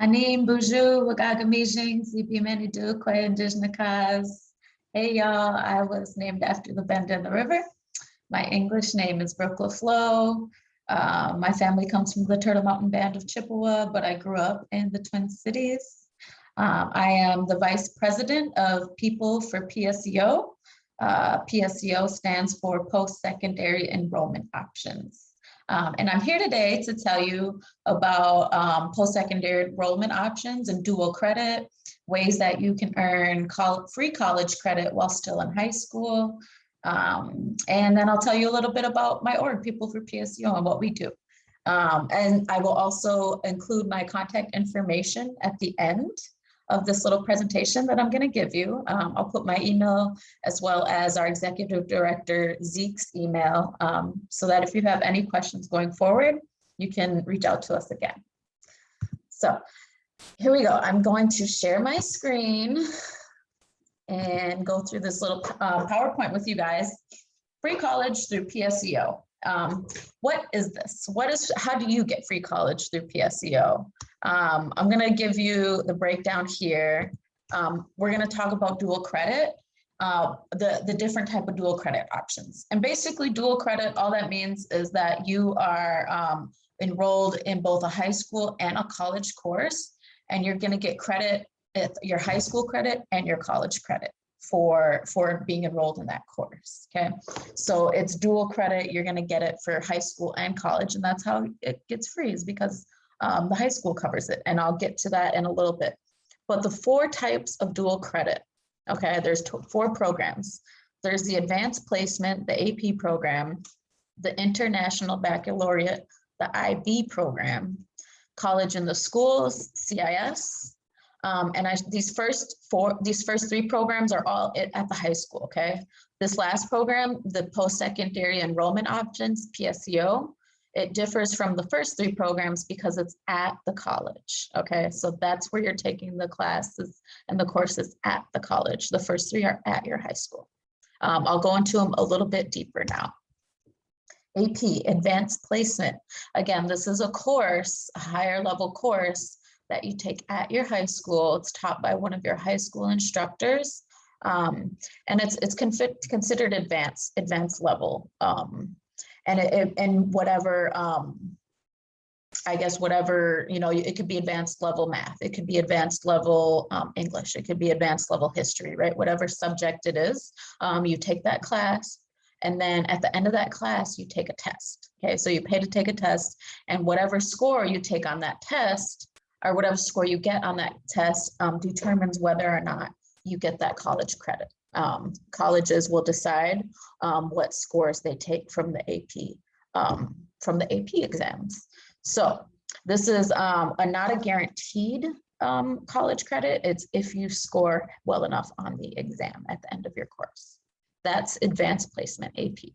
Anim Buju Wagagamijing Zipi Manidu Kwe Indigenous. Hey y'all, I was named after the bend in the river. My English name is Brooke Flo. My family comes from the Turtle Mountain Band of Chippewa, but I grew up in the Twin Cities. I am the Vice President of People for PSEO. PSEO stands for Post-Secondary Enrollment Options. And I'm here today to tell you about post-secondary enrollment options and dual credit, ways that you can earn free college credit while still in high school. And then I'll tell you a little bit about my org, People for PSEO, and what we do. And I will also include my contact information at the end of this little presentation that I'm going to give you. I'll put my email as well as our executive director Zeke's email, so that if you have any questions going forward, you can reach out to us again. So here we go. I'm going to share my screen and go through this little PowerPoint with you guys. Free college through PSEO. What is this? How do you get free college through PSEO? I'm going to give you the breakdown here. We're going to talk about dual credit, the different type of dual credit options. And basically dual credit, all that means is that you are enrolled in both a high school and a college course, and you're going to get credit, your high school credit and your college credit for being enrolled in that course. Okay, so it's dual credit. You're going to get it for high school and college, and that's how it gets free, is because the high school covers it, and I'll get to that in a little bit. But the 4 types of dual credit, okay, there's 4 programs. There's the advanced placement, the AP program, the international baccalaureate, the IB program, college in the schools, CIS. And these first 3 programs are all at the high school, okay? This last program, the post-secondary enrollment options, PSEO, it differs from the first 3 programs because it's at the college, okay? So that's where you're taking the classes and the courses at the college. The first 3 are at your high school. I'll go into them a little bit deeper now. AP, advanced placement. Again, this is a course, a higher level course that you take at your high school. It's taught by one of your high school instructors. And it's considered advanced level. And whatever, I guess whatever, you know, it could be advanced level math, it could be advanced level English, it could be advanced level history, right? Whatever subject it is, you take that class, and then at the end of that class, you take a test. Okay, so you pay to take a test, and whatever score you take on that test, or whatever score you get on that test, determines whether or not you get that college credit. Colleges will decide what scores they take from the AP exams. So this is not a guaranteed college credit. It's if you score well enough on the exam at the end of your course. That's advanced placement, AP.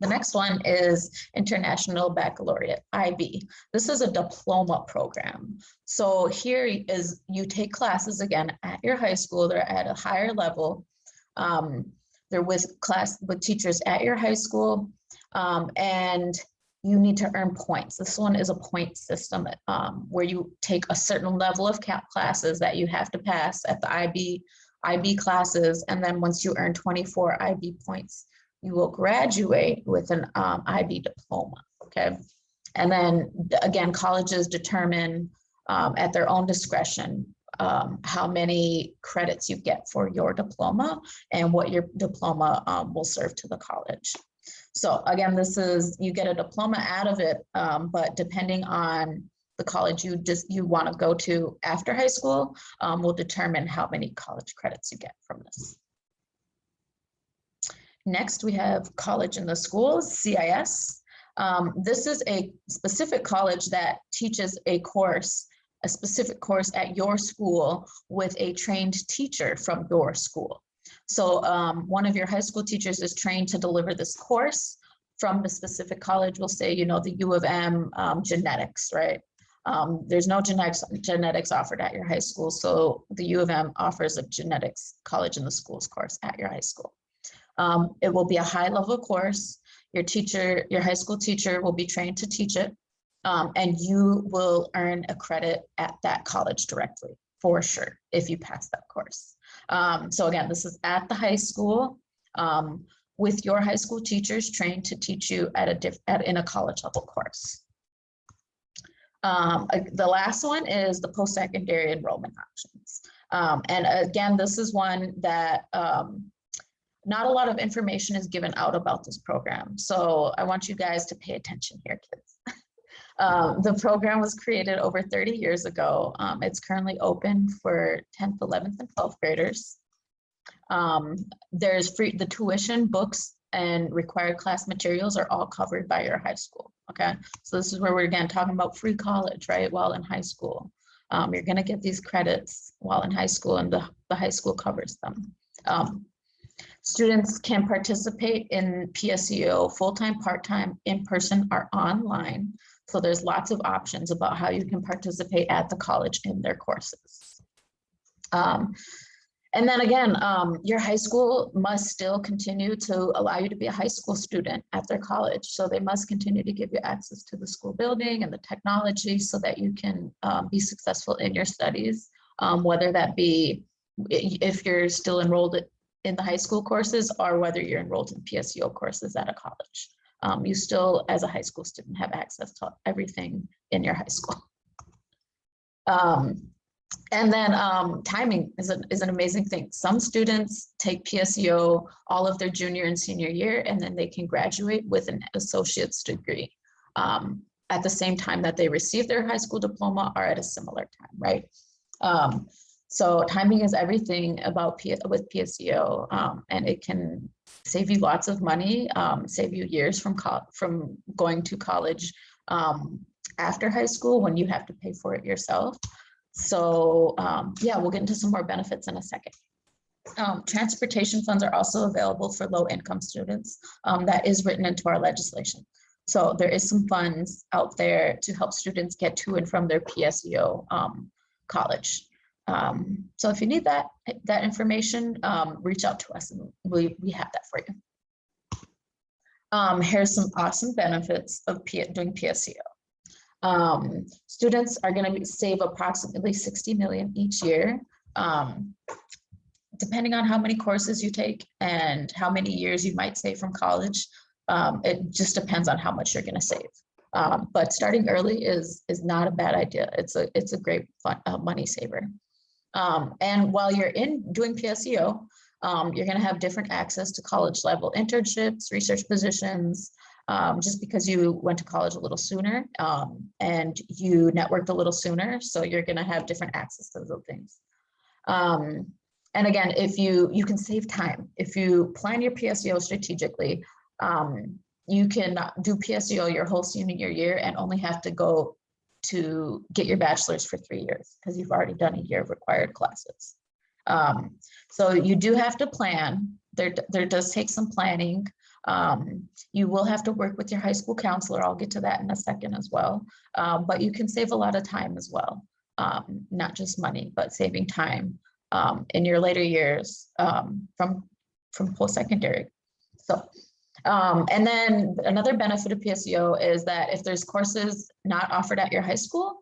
The next one is International Baccalaureate, IB. This is a diploma program. So here is, you take classes again at your high school. They're at a higher level. They're with teachers at your high school, and you need to earn points. This one is a point system where you take a certain level of classes that you have to pass at the IB classes, and then once you earn 24 IB points, you will graduate with an IB diploma, okay? And then again, colleges determine at their own discretion how many credits you get for your diploma and what your diploma will serve to the college. So again, this is, you get a diploma out of it, but depending on the college you want to go to after high school will determine how many college credits you get from this. Next, we have college in the schools, CIS. This is a specific college that teaches a specific course at your school with a trained teacher from your school. So one of your high school teachers is trained to deliver this course from the specific college. We'll say, you know, the U of M genetics, right? There's no genetics offered at your high school. So the U of M offers a genetics college in the schools course at your high school. It will be a high level course. Your high school teacher will be trained to teach it. And you will earn a credit at that college directly, for sure, if you pass that course. So again, this is at the high school with your high school teachers trained to teach you in a college level course. The last one is the post-secondary enrollment options. And again, this is one that not a lot of information is given out about this program. So I want you guys to pay attention here, kids. The program was created over 30 years ago. It's currently open for 10th, 11th, and 12th graders. There's the tuition, books, and required class materials are all covered by your high school, okay? So this is where we're again talking about free college, right, while in high school. You're gonna get these credits while in high school, and the high school covers them. Students can participate in PSEO full-time, part-time, in-person, or online. So there's lots of options about how you can participate at the college in their courses. And then again, your high school must still continue to allow you to be a high school student at their college. So they must continue to give you access to the school building and the technology so that you can be successful in your studies, whether that be if you're still enrolled in the high school courses or whether you're enrolled in PSEO courses at a college. You still, as a high school student, have access to everything in your high school. And then timing is an amazing thing. Some students take PSEO all of their junior and senior year, and then they can graduate with an associate's degree at the same time that they receive their high school diploma or at a similar time, right? So timing is everything about with PSEO, and it can save you lots of money, save you years from going to college after high school when you have to pay for it yourself. So yeah, we'll get into some more benefits in a second. Transportation funds are also available for low-income students. That is written into our legislation. So there is some funds out there to help students get to and from their PSEO college. So if you need that information, reach out to us and we have that for you. Here's some awesome benefits of doing PSEO. Students are going to save approximately 60 million each year, depending on how many courses you take and how many years you might save from college. It just depends on how much you're going to save. But starting early is not a bad idea. It's a great money saver. And while you're doing PSEO, you're going to have different access to college level internships, research positions, just because you went to college a little sooner and you networked a little sooner. So you're going to have different access to those things. And again, if you can save time, if you plan your PSEO strategically, you can do PSEO your whole senior year and only have to go to get your bachelor's for 3 years because you've already done a year of required classes. So you do have to plan. There does take some planning. You will have to work with your high school counselor. I'll get to that in a second as well. But you can save a lot of time as well. Not just money, but saving time in your later years from post-secondary. So, and then another benefit of PSEO is that if there's courses not offered at your high school,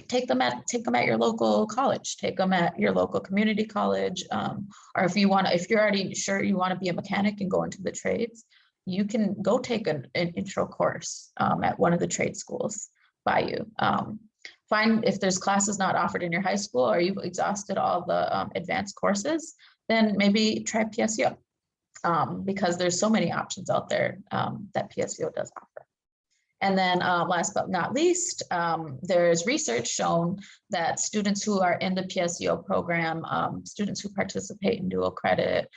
take them at your local college, take them at your local community college, or if you're already sure you want to be a mechanic and go into the trades, you can go take an intro course at one of the trade schools by you. Find if there's classes not offered in your high school or you've exhausted all the advanced courses, then maybe try PSEO because there's so many options out there that PSEO does offer. And then last but not least, there's research shown that students who are in the PSEO program, students who participate in dual credit,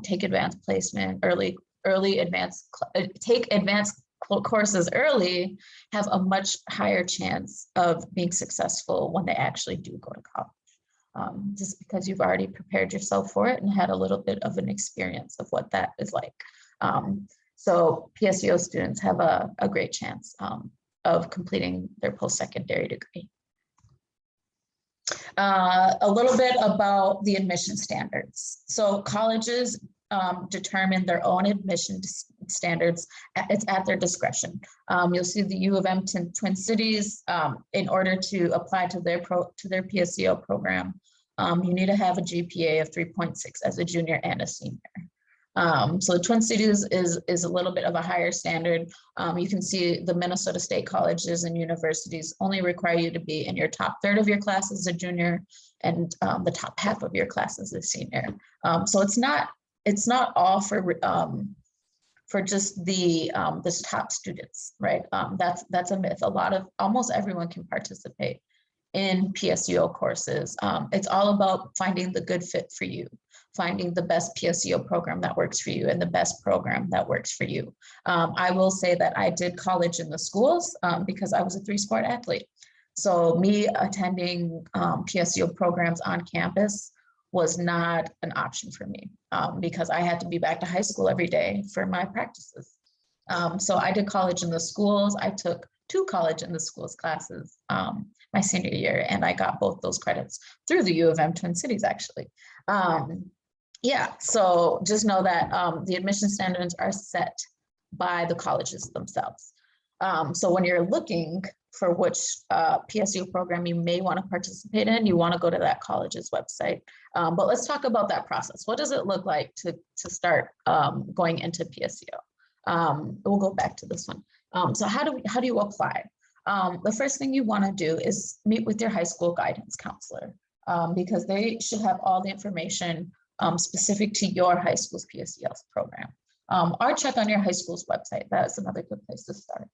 take advanced placement, take advanced courses early, have a much higher chance of being successful when they actually do go to college. Just because you've already prepared yourself for it and had a little bit of an experience of what that is like. So PSEO students have a great chance of completing their post-secondary degree. A little bit about the admission standards. So colleges determine their own admission standards. It's at their discretion. You'll see the U of M Twin Cities, in order to apply to their PSEO program, you need to have a GPA of 3.6 as a junior and a senior. So the Twin Cities is a little bit of a higher standard. You can see the Minnesota State colleges and universities only require you to be in your top third of your class as a junior and the top half of your class as a senior. So it's not all for just the top students, right? That's a myth. Almost everyone can participate in PSEO courses. It's all about finding the good fit for you, finding the best PSEO program that works for you and the best program that works for you. I will say that I did college in the schools because I was a 3-sport athlete. So me attending PSEO programs on campus was not an option for me because I had to be back to high school every day for my practices. So I did college in the schools. I took 2 college in the schools classes my senior year, and I got both those credits through the U of M Twin Cities, actually. Yeah, so just know that the admission standards are set by the colleges themselves. So when you're looking for which PSU program you may want to participate in, you want to go to that college's website. But let's talk about that process. What does it look like to start going into PSEO? We'll go back to this one. So how do you apply? The first thing you want to do is meet with your high school guidance counselor because they should have all the information specific to your high school's PSEO program. Or check on your high school's website. That's another good place to start.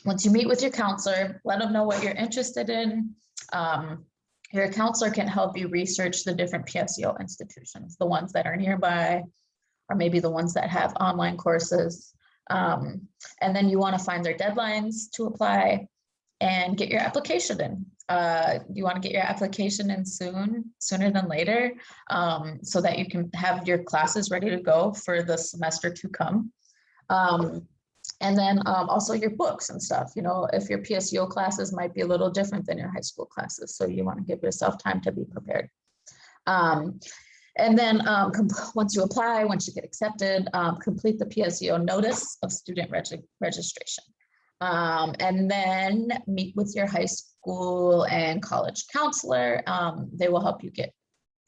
Once you meet with your counselor, let them know what you're interested in. Your counselor can help you research the different PSEO institutions, the ones that are nearby, or maybe the ones that have online courses. And then you want to find their deadlines to apply and get your application in. You want to get your application in sooner than later, so that you can have your classes ready to go for the semester to come. And then also your books and stuff. You know, if your PSEO classes might be a little different than your high school classes, so you want to give yourself time to be prepared. And then once you apply, once you get accepted, complete the PSEO notice of student registration. And then meet with your high school and college counselor. They will help you get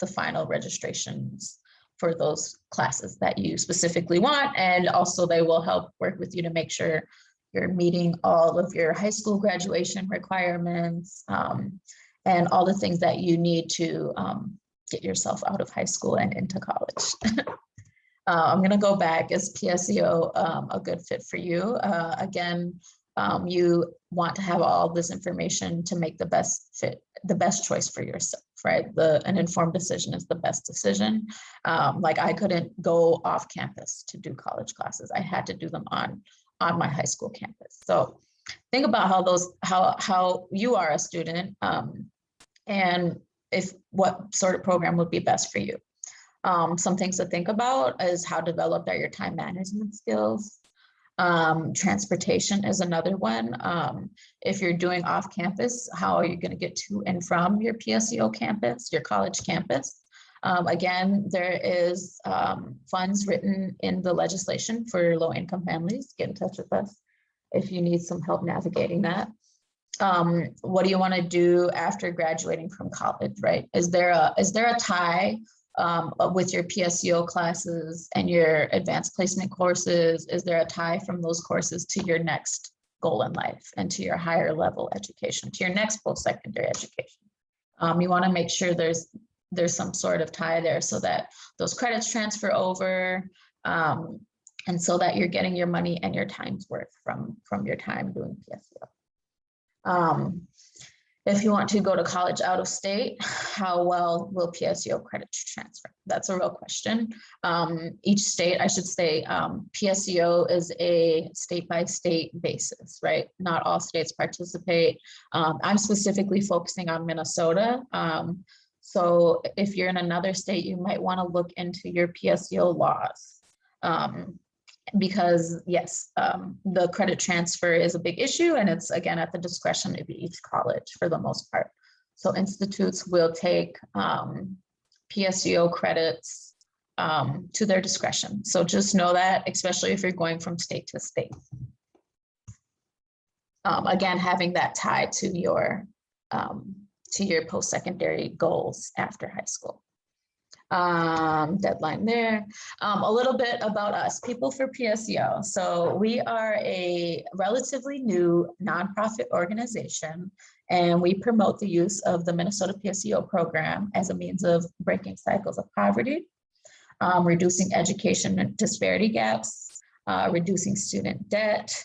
the final registrations for those classes that you specifically want. And also they will help work with you to make sure you're meeting all of your high school graduation requirements and all the things that you need to get yourself out of high school and into college. I'm going to go back. Is PSEO a good fit for you? Again, you want to have all this information to make the best fit, the best choice for yourself, right? An informed decision is the best decision. Like I couldn't go off campus to do college classes. I had to do them on my high school campus. So think about how you are a student and what sort of program would be best for you. Some things to think about is how developed are your time management skills. Transportation is another one. If you're doing off campus, how are you going to get to and from your PSEO campus, your college campus? Again, there is funds written in the legislation for low income families. Get in touch with us if you need some help navigating that. What do you want to do after graduating from college, right? Is there a tie with your PSEO classes and your advanced placement courses? Is there a tie from those courses to your next goal in life and to your higher level education, to your next post-secondary education? You want to make sure there's some sort of tie there so that those credits transfer over and so that you're getting your money and your time's worth from your time doing PSEO. If you want to go to college out of state, how well will PSEO credits transfer? That's a real question. Each state, I should say, PSEO is a state-by-state basis, right? Not all states participate. I'm specifically focusing on Minnesota. So if you're in another state, you might want to look into your PSEO laws. Because yes, the credit transfer is a big issue and it's again at the discretion of each college for the most part. So institutes will take PSEO credits to their discretion. So just know that, especially if you're going from state to state. Again, having that tied to your post-secondary goals after high school. Deadline there. A little bit about us, People for PSEO. So we are a relatively new nonprofit organization, and we promote the use of the Minnesota PSEO program as a means of breaking cycles of poverty, reducing education and disparity gaps, reducing student debt.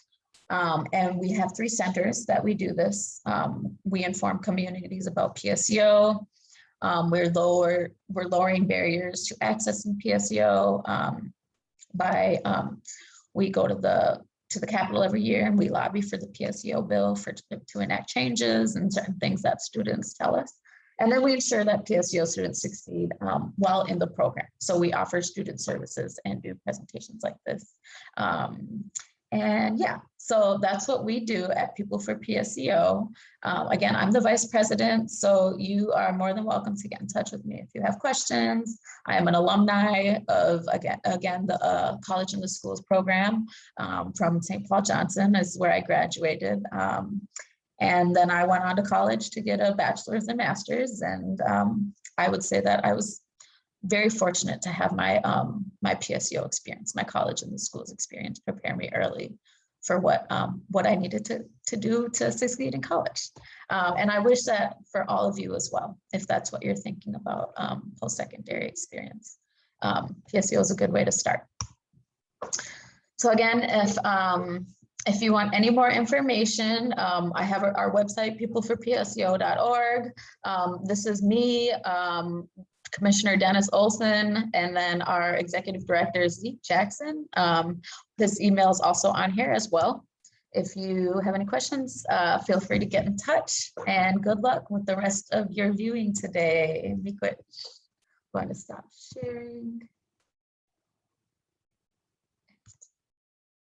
And we have 3 centers that we do this. We inform communities about PSEO. We're lowering barriers to accessing PSEO by we go to the Capitol every year and we lobby for the PSEO bill to enact changes and certain things that students tell us. And then we ensure that PSEO students succeed while in the program. So we offer student services and do presentations like this. And yeah, so that's what we do at People for PSEO. Again, I'm the vice president, so you are more than welcome to get in touch with me if you have questions. I am an alumni of, again the College in the Schools program from St. Paul Johnson is where I graduated. And then I went on to college to get a bachelor's and master's. And I would say that I was very fortunate to have my my PSEO experience, my College in the Schools experience, prepare me early for what I needed to do to succeed in college. And I wish that for all of you as well, if that's what you're thinking about post-secondary experience. PSEO is a good way to start. So again, if you want any more information, I have our website, peopleforpseo.org. This is me, Commissioner Dennis Olson, and then our Executive Director, Zeke Jackson. This email is also on here as well. If you have any questions, feel free to get in touch, and good luck with the rest of your viewing today. Be quick. I'm going to stop sharing.